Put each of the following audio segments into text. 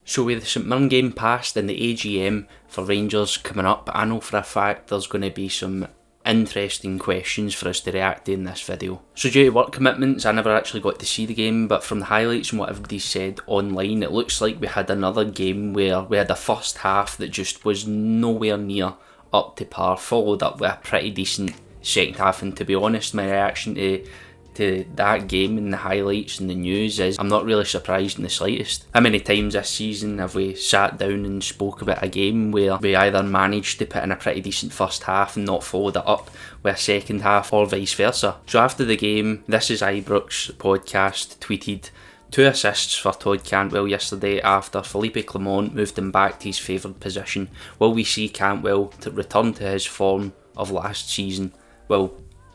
So with the St Mirren game passed and the AGM for Rangers coming up, I know for a fact there's going to be some interesting questions for us to react to in this video. So due to work commitments, I never actually got to see the game, but from the highlights and what everybody said online, it looks like we had another game where we had a first half that just was nowhere near up to par, followed up with a pretty decent second half. And to be honest, my reaction to that game and the highlights and the news is I'm not really surprised in the slightest. How many times this season have we sat down and spoke about a game where we either managed to put in a pretty decent first half and not followed it up with a second half, or vice versa? So after the game, This Is Ibrox podcast tweeted 2 assists for Todd Cantwell yesterday after Felipe Clement moved him back to his favoured position. Will we see Cantwell to return to his form of last season? Well,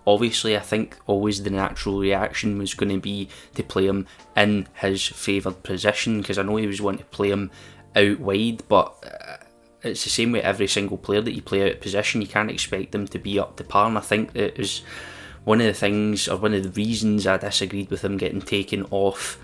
obviously I think always the natural reaction was going to be to play him in his favoured position, because I know he was wanting to play him out wide, but it's the same with every single player that you play out of position. You can't expect them to be up to par, and I think it was one of the things, or one of the reasons I disagreed with him getting taken off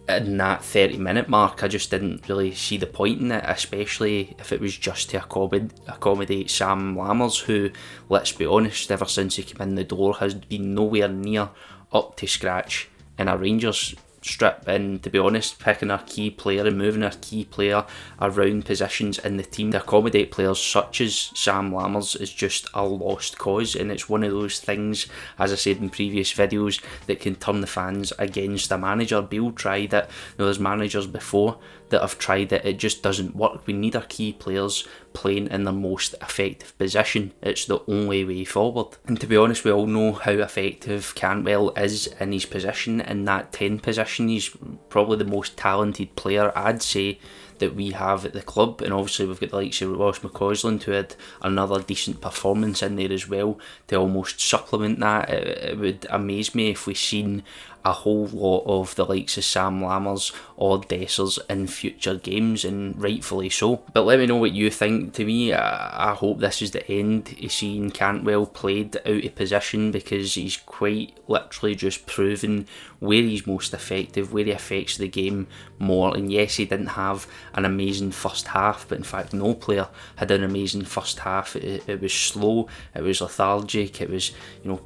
in that 30-minute mark. I just didn't really see the point in it, especially if it was just to accommodate Sam Lammers, who, let's be honest, ever since he came in the door has been nowhere near up to scratch in a Rangers strip. And to be honest, picking our key player and moving our key player around positions in the team to accommodate players such as Sam Lammers is just a lost cause, and it's one of those things, as I said in previous videos, that can turn the fans against a manager. Beale tried it, there's managers before that have tried it just doesn't work. We need our key players playing in their most effective position. It's the only way forward. And to be honest, we all know how effective Cantwell is in his position, in that 10 position. He's probably the most talented player, I'd say, that we have at the club. And obviously we've got the likes of Ross McCausland, who had another decent performance in there as well to almost supplement that. It would amaze me if we seen a whole lot of the likes of Sam Lammers or Dessers in future games, and rightfully so. But let me know what you think. To me, I hope this is the end of seeing Cantwell played out of position, because he's quite literally just proven where he's most effective, where he affects the game more. And yes, he didn't have an amazing first half, but in fact no player had an amazing first half. It was slow, it was lethargic, it was,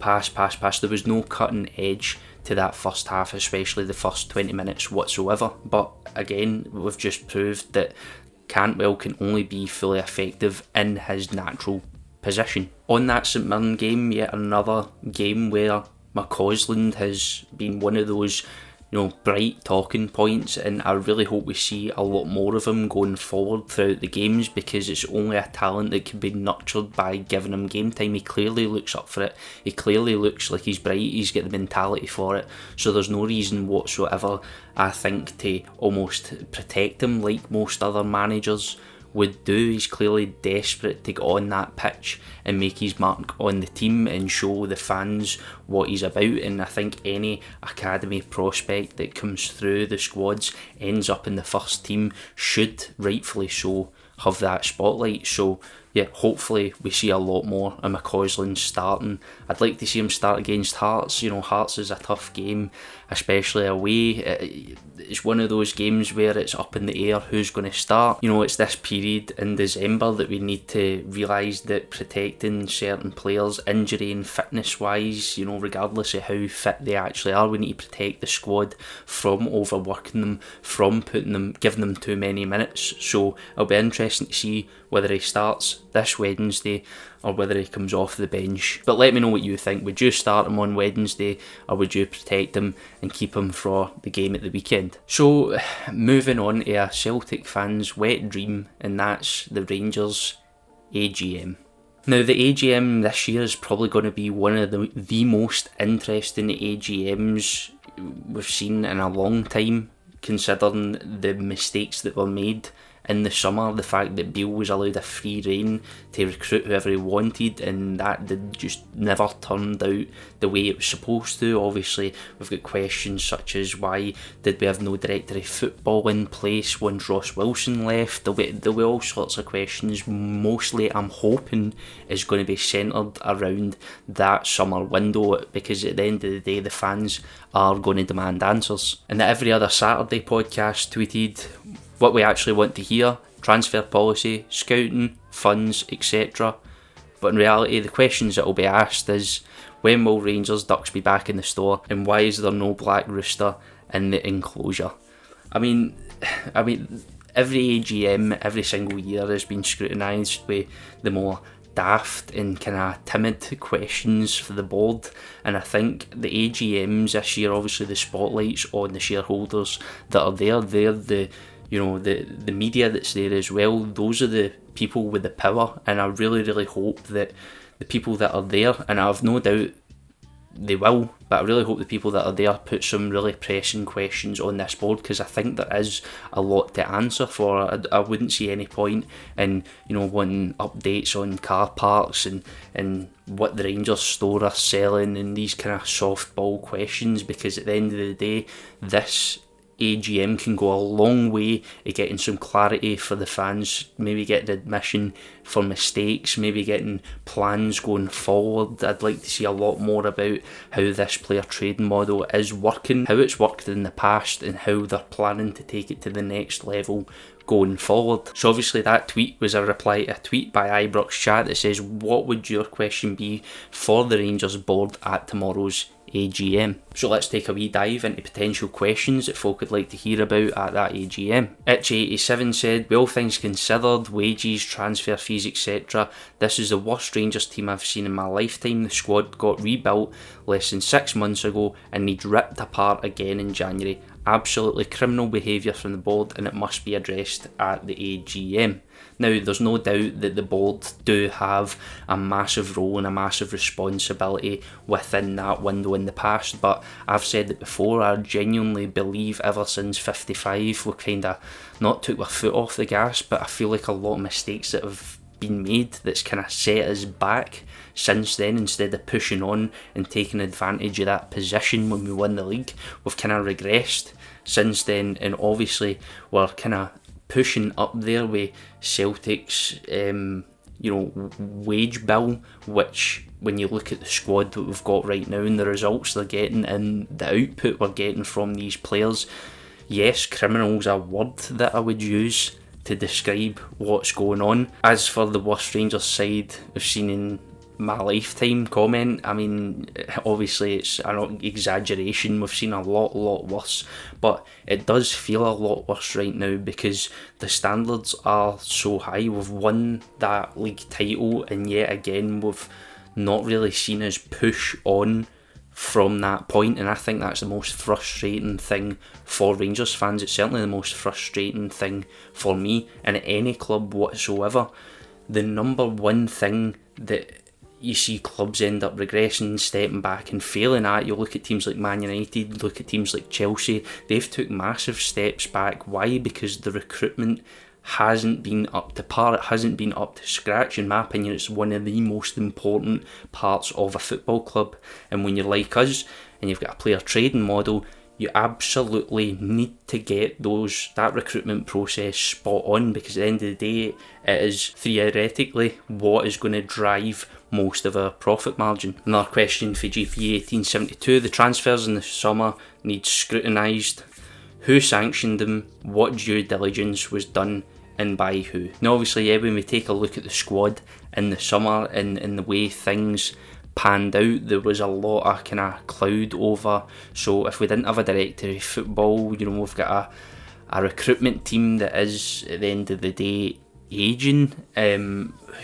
pass. There was no cutting edge to that first half, especially the first 20 minutes whatsoever. But again, we've just proved that Cantwell can only be fully effective in his natural position. On that St Mirren game, yet another game where McCausland has been one of those bright talking points, and I really hope we see a lot more of him going forward throughout the games, because it's only a talent that can be nurtured by giving him game time. He clearly looks up for it, he clearly looks like he's bright, he's got the mentality for it, so there's no reason whatsoever, I think, to almost protect him like most other managers would do. He's clearly desperate to get on that pitch and make his mark on the team and show the fans what he's about. And I think any academy prospect that comes through the squads, ends up in the first team, should rightfully so have that spotlight. So yeah, hopefully we see a lot more of McCausland starting. I'd like to see him start against Hearts. Hearts is a tough game, especially away. It's one of those games where it's up in the air who's going to start. It's this period in December that we need to realise that protecting certain players, injury and fitness wise, regardless of how fit they actually are, we need to protect the squad from overworking them, from giving them too many minutes. So it'll be interesting to see whether he starts this Wednesday or whether he comes off the bench. But let me know what you think. Would you start him on Wednesday, or would you protect him and keep him for the game at the weekend? So moving on to a Celtic fan's wet dream, and that's the Rangers AGM. Now, the AGM this year is probably going to be one of the most interesting AGMs we've seen in a long time, considering the mistakes that were made in the summer, the fact that Beale was allowed a free rein to recruit whoever he wanted, and that did just never turned out the way it was supposed to. Obviously, we've got questions such as why did we have no director of football in place once Ross Wilson left. There'll be all sorts of questions. Mostly, I'm hoping, is going to be centred around that summer window, because at the end of the day, the fans are going to demand answers. And the Every Other Saturday podcast tweeted, what we actually want to hear: transfer policy, scouting, funds, etc. But in reality, the questions that will be asked is, when will Rangers Ducks be back in the store, and why is there no black rooster in the enclosure? I mean, every AGM, every single year has been scrutinised with the more daft and kind of timid questions for the board, and I think the AGMs this year, obviously the spotlight's on the shareholders that are there. They're the media that's there as well. Those are the people with the power, and I really hope that the people that are there, and I have no doubt they will, but I really hope the people that are there put some really pressing questions on this board, because I think there is a lot to answer for. I wouldn't see any point in wanting updates on car parks and what the Rangers store are selling and these kind of softball questions, because at the end of the day, this AGM can go a long way at getting some clarity for the fans, maybe getting admission for mistakes, maybe getting plans going forward. I'd like to see a lot more about how this player trading model is working, how it's worked in the past, and how they're planning to take it to the next level going forward. So obviously that tweet was a reply to a tweet by Ibrox Chat that says, what would your question be for the Rangers board at tomorrow's AGM? So let's take a wee dive into potential questions that folk would like to hear about at that AGM. Itch87 said, well, things considered, wages, transfer fees, etc., this is the worst Rangers team I've seen in my lifetime. The squad got rebuilt less than 6 months ago and needs ripped apart again in January. Absolutely criminal behaviour from the board, and it must be addressed at the AGM. Now, there's no doubt that the board do have a massive role and a massive responsibility within that window in the past, but I've said it before, I genuinely believe ever since 55 we've kind of not took our foot off the gas, but I feel like a lot of mistakes that have been made that's kind of set us back since then. Instead of pushing on and taking advantage of that position when we won the league, we've kind of regressed since then, and obviously we're kind of pushing up there with Celtic's wage bill, which when you look at the squad that we've got right now and the results they're getting and the output we're getting from these players, yes, criminal's a word that I would use to describe what's going on. As for the worst Rangers side I've seen in my lifetime comment, I mean, obviously it's an exaggeration, we've seen a lot worse, but it does feel a lot worse right now because the standards are so high. We've won that league title, and yet again we've not really seen us push on from that point, and I think that's the most frustrating thing for Rangers fans. It's certainly the most frustrating thing for me and at any club whatsoever. The number one thing that you see clubs end up regressing, stepping back and failing at, you look at teams like Man United, look at teams like Chelsea, they've took massive steps back. Why? Because the recruitment hasn't been up to par, it hasn't been up to scratch. In my opinion, it's one of the most important parts of a football club, and when you're like us and you've got a player trading model, you absolutely need to get that recruitment process spot on, because at the end of the day it is theoretically what is going to drive most of our profit margin. Another question for GP1872, the transfers in the summer need scrutinised. Who sanctioned them? What due diligence was done, and by who? Now obviously, when we take a look at the squad in the summer and the way things panned out, there was a lot of kind of cloud over. So if we didn't have a director of football, we've got a recruitment team that is at the end of the day aging.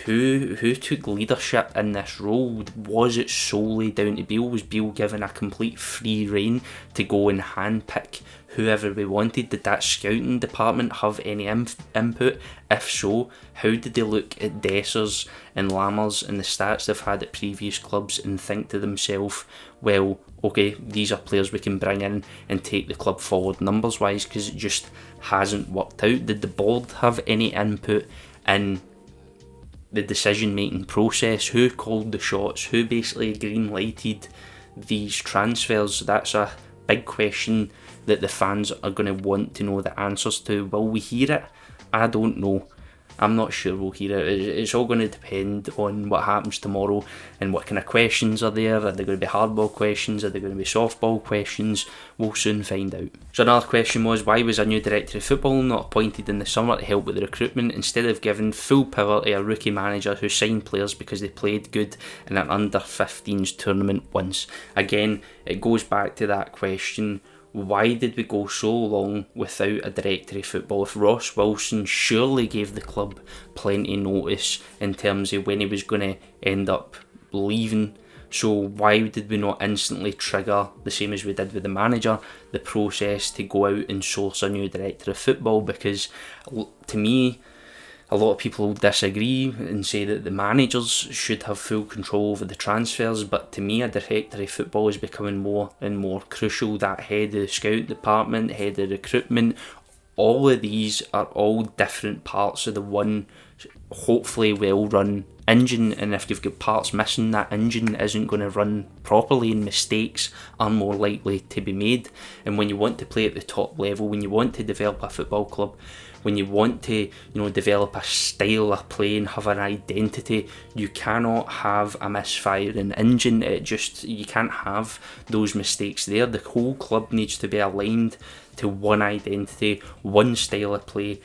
Who took leadership in this role? Was it solely down to Beale? Was Beale given a complete free rein to go and handpick whoever we wanted? Did that scouting department have any input? If so, how did they look at Dessers and Lammers and the stats they've had at previous clubs and think to themselves, well, okay, these are players we can bring in and take the club forward numbers wise, because it just hasn't worked out. Did the board have any input in the decision making process? Who called the shots? Who basically green lighted these transfers? That's a big question that the fans are going to want to know the answers to. Will we hear it? I don't know. I'm not sure we'll hear it. It's all going to depend on what happens tomorrow and what kind of questions are there. Are they going to be hardball questions? Are they going to be softball questions? We'll soon find out. So another question was, why was a new director of football not appointed in the summer to help with the recruitment instead of giving full power to a rookie manager who signed players because they played good in an under-15s tournament once? Again, it goes back to that question. Why did we go so long without a director of football? If Ross Wilson surely gave the club plenty notice in terms of when he was going to end up leaving, so why did we not instantly trigger, the same as we did with the manager, the process to go out and source a new director of football? Because to me, a lot of people disagree and say that the managers should have full control over the transfers, but to me a director of football is becoming more and more crucial. That head of the scout department, head of recruitment, all of these are all different parts of the one hopefully well run engine, and if you've got parts missing, that engine isn't going to run properly and mistakes are more likely to be made. And when you want to play at the top level, when you want to develop a football club, when you want to, develop a style of play and have an identity, you cannot have a misfiring engine. You can't have those mistakes there. The whole club needs to be aligned to one identity, one style of play,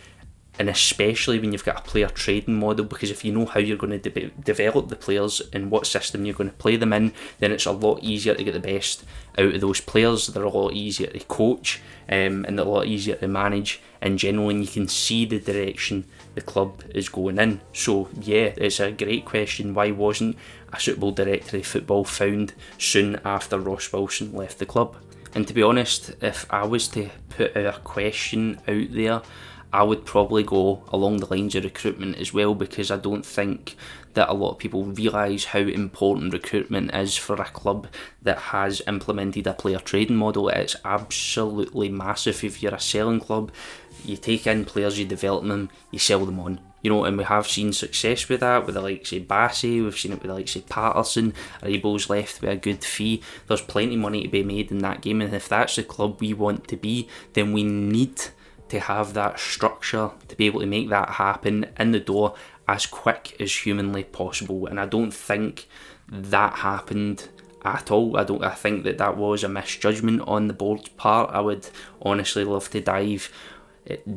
and especially when you've got a player trading model, because if you know how you're going to develop the players and what system you're going to play them in, then it's a lot easier to get the best out of those players. They're a lot easier to coach, and they're a lot easier to manage in general, and you can see the direction the club is going in. So yeah, it's a great question. Why wasn't a suitable director of football found soon after Ross Wilson left the club? And to be honest, if I was to put a question out there, I would probably go along the lines of recruitment as well, because I don't think that a lot of people realise how important recruitment is for a club that has implemented a player trading model. It's absolutely massive. If you're a selling club, you take in players, you develop them, you sell them on. And we have seen success with that, with the likes of Bassey, we've seen it with the likes of Patterson. Aribo's left with a good fee. There's plenty of money to be made in that game, and if that's the club we want to be, then we need to have that structure to be able to make that happen in the door as quick as humanly possible. And I don't think that happened at all. I think that was a misjudgment on the board's part. I would honestly love to dive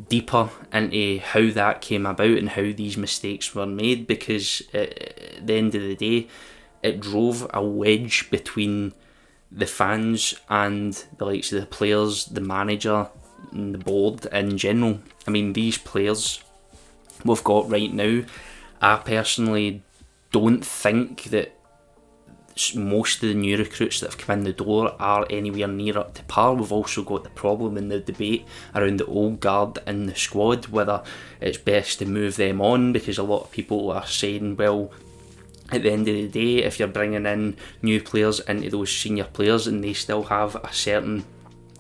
deeper into how that came about and how these mistakes were made, because at the end of the day, it drove a wedge between the fans and the likes of the players, the manager, and the board in general. I mean, these players we've got right now, I personally don't think that most of the new recruits that have come in the door are anywhere near up to par. We've also got the problem in the debate around the old guard in the squad, whether it's best to move them on, because a lot of people are saying, well, at the end of the day, if you're bringing in new players into those senior players and they still have a certain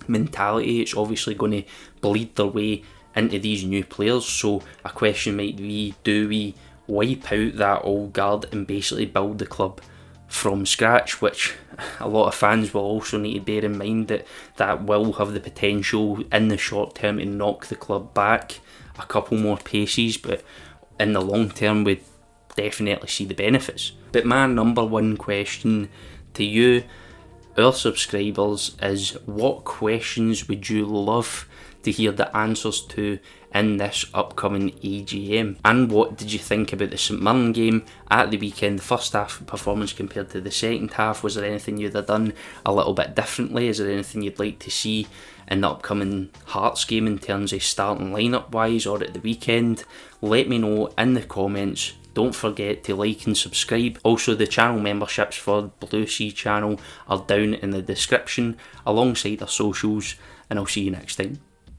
mentality, it's obviously going to bleed their way into these new players. So a question might be, do we wipe out that old guard and basically build the club from scratch, which a lot of fans will also need to bear in mind that will have the potential in the short term to knock the club back a couple more paces, but in the long term we definitely see the benefits. But my number one question to you, our subscribers, is what questions would you love to hear the answers to in this upcoming AGM? And what did you think about the St Mirren game at the weekend, the first half performance compared to the second half? Was there anything you'd have done a little bit differently? Is there anything you'd like to see in the upcoming Hearts game in terms of starting lineup wise or at the weekend? Let me know in the comments. Don't forget to like and subscribe. Also, the channel memberships for BlueSea channel are down in the description alongside our socials, and I'll see you next time.